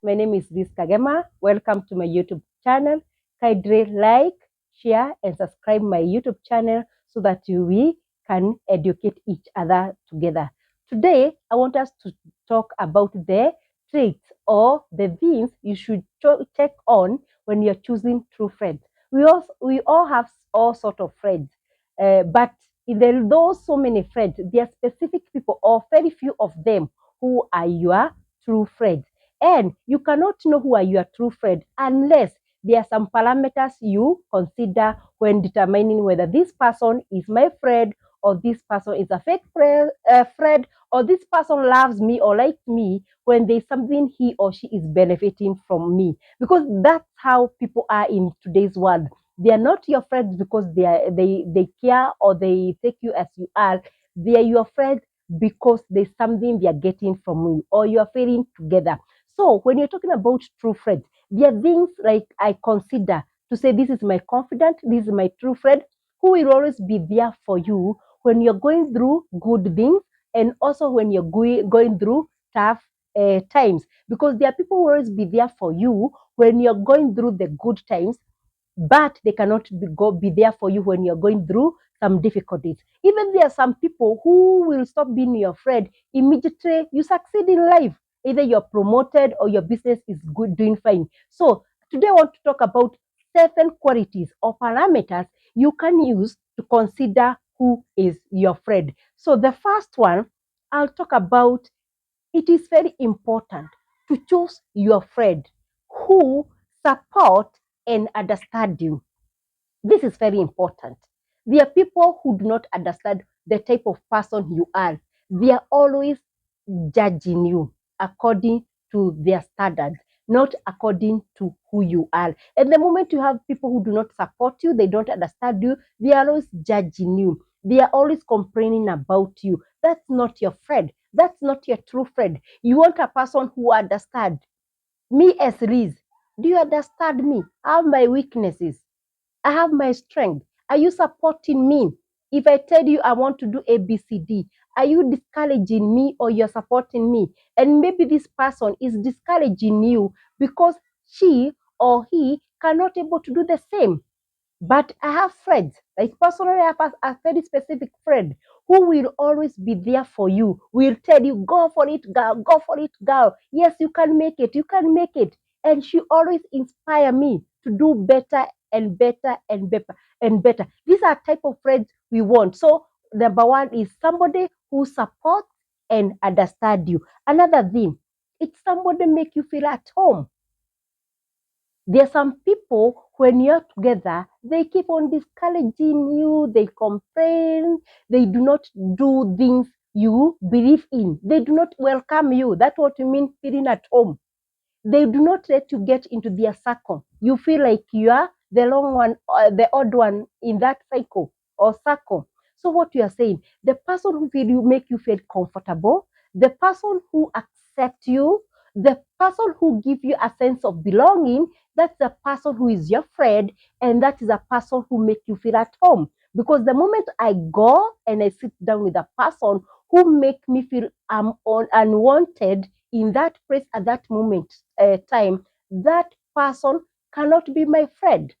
My name is Liz Kagema. Welcome to my YouTube channel. Kindly like, share, and subscribe my YouTube channel so that we can educate each other together. Today, I want us to talk about the traits or the things you should check on when you're choosing true friends. We all have all sort of friends, but those so many friends, there are specific people or very few of them who are your true friends. And you cannot know who are your true friends unless there are some parameters you consider when determining whether this person is my friend or this person is a fake friend, or this person loves me or likes me when there's something he or she is benefiting from me. Because that's how people are in today's world. They are not your friends because they care or they take you as you are. They are your friends because there's something they are getting from you or you are feeling together. So when you're talking about true friends, there are things like I consider to say this is my confidant, this is my true friend who will always be there for you when you're going through good things and also when you're going through tough times. Because there are people who will always be there for you when you're going through the good times, but they cannot be there for you when you're going through some difficulties. Even there are some people who will stop being your friend immediately you succeed in life. Either you're promoted or your business is good, doing fine. So today I want to talk about 7 qualities or parameters you can use to consider who is your friend. So the first one I'll talk about, it is very important to choose your friend who support and understand you. This is very important. There are people who do not understand the type of person you are. They are always judging you according to their standards, not according to who you are. And the moment you have people who do not support you, they don't understand you, they are always judging you. They are always complaining about you. That's not your friend. That's not your true friend. You want a person who understands. Me as Liz, do you understand me? I have my weaknesses. I have my strength. Are you supporting me? If I tell you I want to do ABCD, are you discouraging me or you're supporting me? And maybe this person is discouraging you because she or he cannot able to do the same. But I have friends, like personally, I have a very specific friend who will always be there for you, will tell you, go for it, girl, go for it, girl. Yes, you can make it, you can make it. And she always inspire me to do better and better and better and better. These are type of friends we want. So number one is somebody who supports and understand you. Another thing, it's somebody make you feel at home. There are some people, when you're together, they keep on discouraging you, they complain, they do not do things you believe in. They do not welcome you. That's what you mean feeling at home. They do not let you get into their circle. You feel like you are the long one, the odd one in that cycle or circle. So what you are saying, the person who feel you make you feel comfortable, the person who accept you, the person who give you a sense of belonging, that's the person who is your friend, and that is a person who make you feel at home. Because the moment I go and I sit down with a person who make me feel I'm unwanted in that place at that moment time, that person cannot be my friend.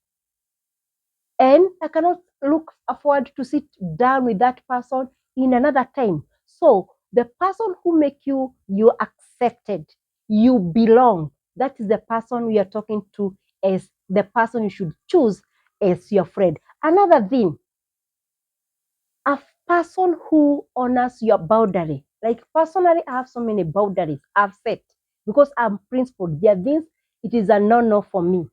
And I cannot look forward to sit down with that person in another time. So the person who make you accepted, you belong, that is the person we are talking to as the person you should choose as your friend. Another thing, a person who honors your boundary. Like personally, I have so many boundaries I've set because I'm principled. There are things it is a no-no for me.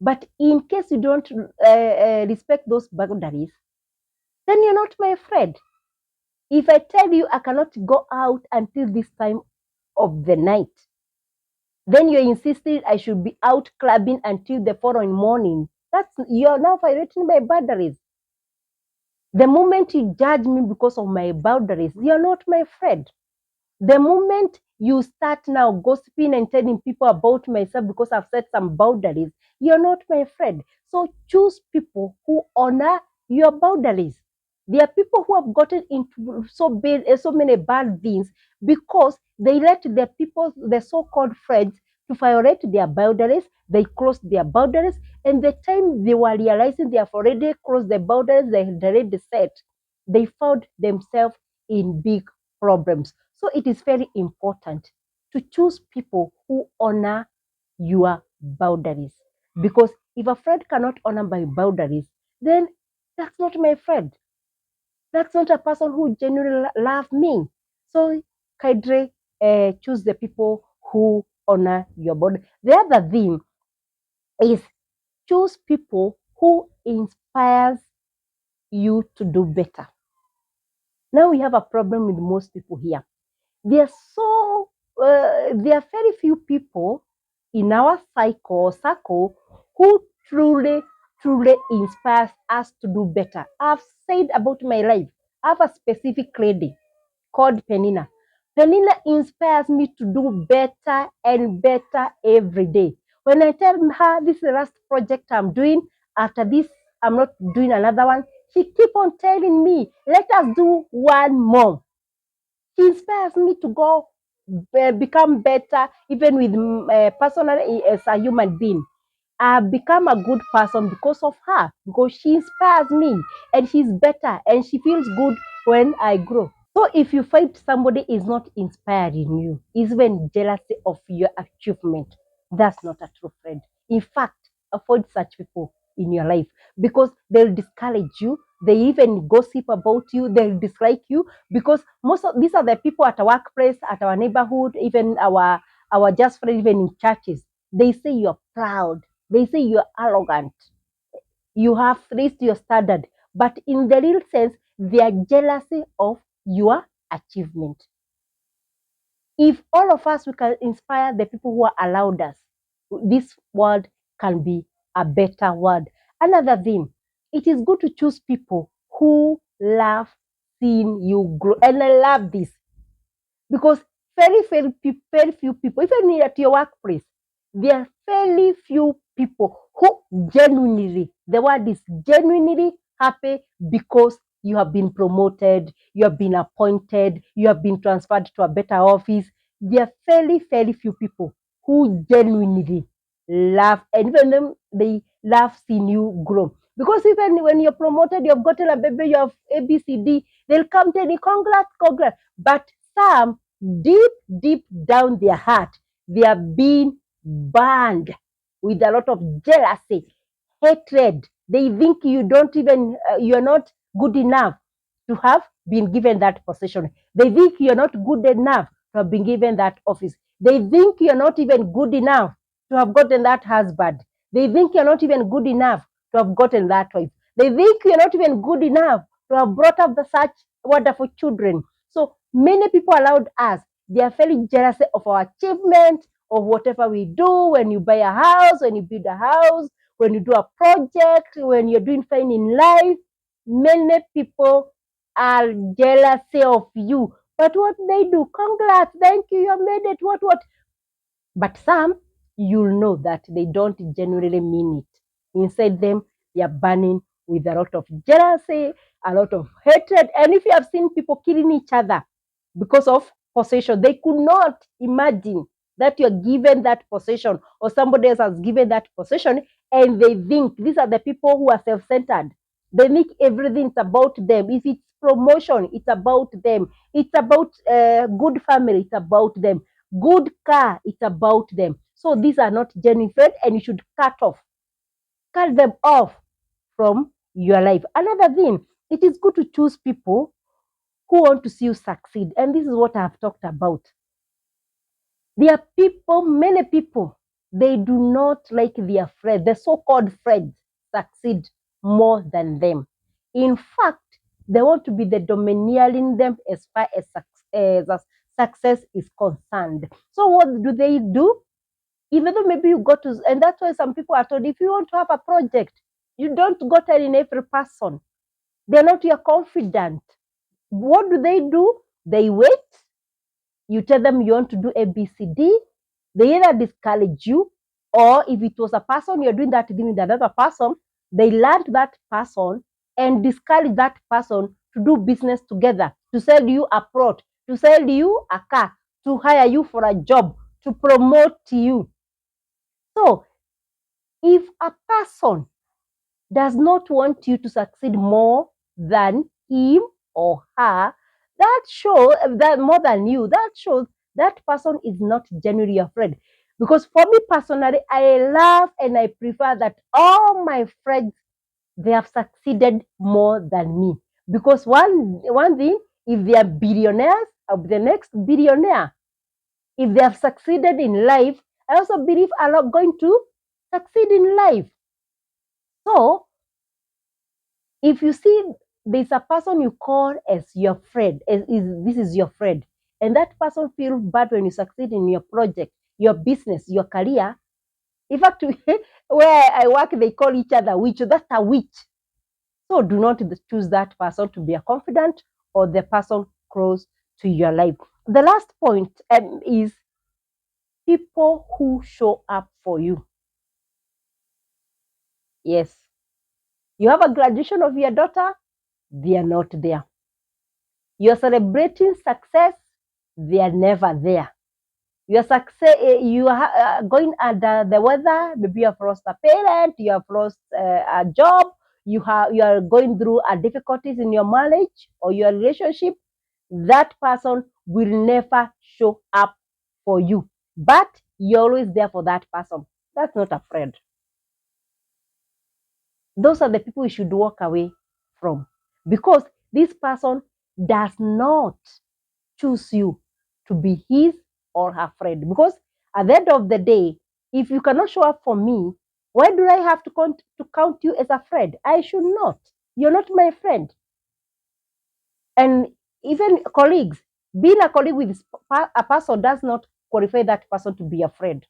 But in case you don't respect those boundaries, then you're not my friend. If I tell you I cannot go out until this time of the night, then you're insisting I should be out clubbing until the following morning. You're now violating my boundaries. The moment you judge me because of my boundaries, you're not my friend. The moment you start now gossiping and telling people about myself because I've set some boundaries, you're not my friend. So choose people who honor your boundaries. There are people who have gotten into so many bad things because they let the people, the so-called friends, to violate their boundaries. They crossed their boundaries, and the time they were realizing they have already crossed the boundaries they had already set, they found themselves in big problems. So it is very important to choose people who honor your boundaries. Because if a friend cannot honor my boundaries, then that's not my friend. That's not a person who genuinely love me. So, Kaidre, choose the people who honor your body. The other thing is choose people who inspires you to do better. Now we have a problem with most people here. There are there are very few people in our circle who truly inspires us to do better. I've said about my life. I have a specific lady called Penina. Penina inspires me to do better and better every day. When I tell her this is the last project I'm doing, after this I'm not doing another one, she keep on telling me, let us do one more. She inspires me to go become better, even with personally as a human being. I've become a good person because of her, because she inspires me and she's better and she feels good when I grow. So if you find somebody is not inspiring you, is even jealousy of your achievement, that's not a true friend. In fact, avoid such people in your life because they'll discourage you. They even gossip about you. They'll dislike you because most of these are the people at our workplace, at our neighborhood, even our just friends, even in churches. They say you're proud. They say you're arrogant. You have raised your standard, but in the real sense, they are jealousy of your achievement. If all of us we can inspire the people who are around us, this world can be a better world. Another thing, it is good to choose people who love seeing you grow. And I love this because very few people, even at your workplace, there are very few people who genuinely, the word is genuinely happy because you have been promoted, you have been appointed, you have been transferred to a better office. There are very few people who genuinely love, and even them, they love seeing you grow. Because even when you're promoted, you've gotten a baby, you have ABCD, they'll come tell you, congrats. But some, deep down their heart, they are being burned with a lot of jealousy, hatred. They think you don't even, you're not good enough to have been given that position. They think you're not good enough to have been given that office. They think you're not even good enough to have gotten that husband. They think you're not even good enough to have gotten that wife. They think you're not even good enough to have brought up the such wonderful children. So many people around us, they are very jealous of our achievement, of whatever we do. When you buy a house, when you build a house, when you do a project, when you're doing fine in life, many people are jealous of you. But what they do, congrats, thank you, you made it, what. But some, you'll know that they don't genuinely mean it. Inside them, they are burning with a lot of jealousy, a lot of hatred. And if you have seen people killing each other because of possession, they could not imagine that you're given that possession or somebody else has given that possession. And they think these are the people who are self-centered. They think everything's about them. If it's promotion, it's about them. It's about good family, it's about them. Good car, it's about them. So these are not genuine friends, and you should cut them off from your life. Another thing, it is good to choose people who want to see you succeed. And this is what I have talked about. There are people, many people, they do not like their friends, the so-called friends, succeed more than them. In fact, they want to be the domineering them as far as success is concerned. So what do? Even though maybe you got to, and that's why some people are told, if you want to have a project, you don't go telling every person. They're not your confidant. What do? They wait. You tell them you want to do ABCD. They either discourage you, or if it was a person you're doing that thing with another person, they learned that person and discourage that person to do business together, to sell you a plot, to sell you a car, to hire you for a job, to promote you. So if a person does not want you to succeed more than him or her, that shows that more than you, that shows that person is not genuinely your friend. Because for me personally, I love and I prefer that all my friends, they have succeeded more than me. Because one thing, if they are billionaires, I'll be the next billionaire. If they have succeeded in life, I also believe I'm not going to succeed in life. So if you see there's a person you call as your friend, this is your friend, and that person feels bad when you succeed in your project, your business, your career. In fact, where I work, they call each other witch. That's a witch. So do not choose that person to be a confidant or the person close to your life. The last point is people who show up for you. Yes. You have a graduation of your daughter, they are not there. You're celebrating success, they are never there. Your success, you are going under the weather. Maybe you have lost a parent, you have lost a job, you are going through a difficulties in your marriage or your relationship. That person will never show up for you, but you're always there for that person. That's not a friend. Those are the people you should walk away from, because this person does not choose you to be his or her friend. Because at the end of the day, if you cannot show up for me, why do I have to count you as a friend? I should not. You're not my friend. And even colleagues, being a colleague with a person does not qualify that person to be a friend.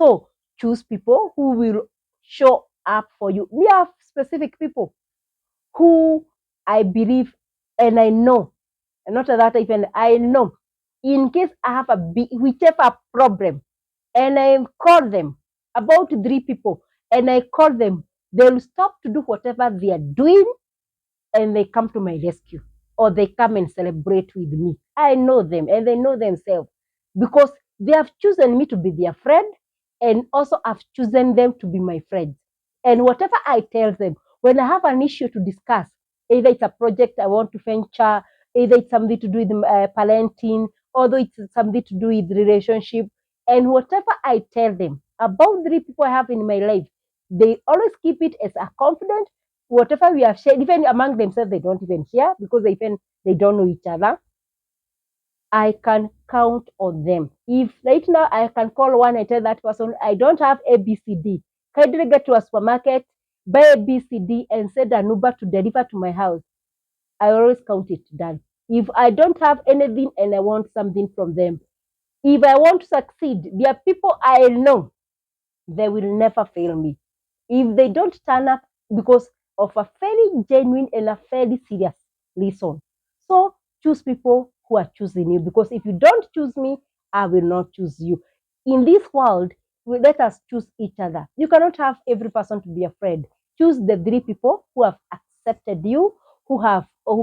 So choose people who will show up for you. We have specific people who I believe and I know, and not that even I know, in case I have whichever problem, and I call them about 3 people, and I call them, they'll stop to do whatever they are doing, and they come to my rescue, or they come and celebrate with me. I know them, and they know themselves, because they have chosen me to be their friend, and also I've chosen them to be my friends. And whatever I tell them, when I have an issue to discuss, either it's a project I want to venture, either it's something to do with parenting, although it's something to do with relationship, and whatever I tell them about 3 people I have in my life, they always keep it as a confident. Whatever we have shared, even among themselves, they don't even share because they don't know each other. I can count on them. If right now I can call one and tell that person, I don't have ABCD, kindly get to a supermarket, buy ABCD, and send an Uber to deliver to my house, I always count it done. If I don't have anything and I want something from them, if I want to succeed, there are people I know, they will never fail me. If they don't turn up because of a very genuine and a very serious reason. So choose people who are choosing you, because if you don't choose me, I will not choose you. In this world, let us choose each other. You cannot have every person to be a friend. Choose the 3 people who have accepted you, who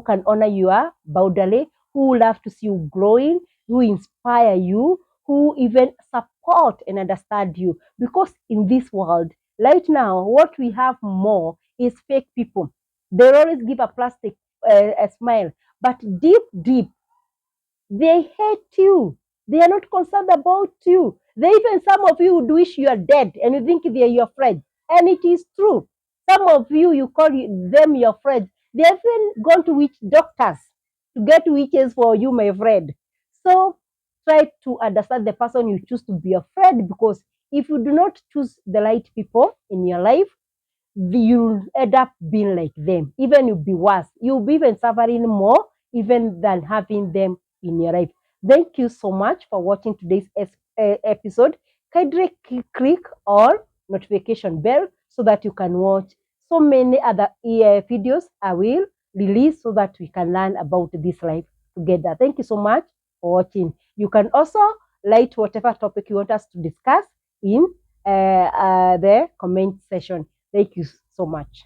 can honor your boundary, who love to see you growing, who inspire you, who even support and understand you. Because in this world, right now, what we have more is fake people. They always give a plastic a smile, but deep, deep, they hate you. They are not concerned about you. They even, some of you would wish you are dead and you think they are your friends. And it is true. Some of you, you call them your friends. They have even gone to witch doctors to get witches for you, my friend. So try to understand the person you choose to be your friend, because if you do not choose the right people in your life, you'll end up being like them. Even you'll be worse. You'll be even suffering more even than having them in your life. Thank you so much for watching today's episode. Kindly click on notification bell so that you can watch so many other videos I will release, so that we can learn about this life together. Thank you so much for watching. You can also write whatever topic you want us to discuss in the comment section. Thank you so much.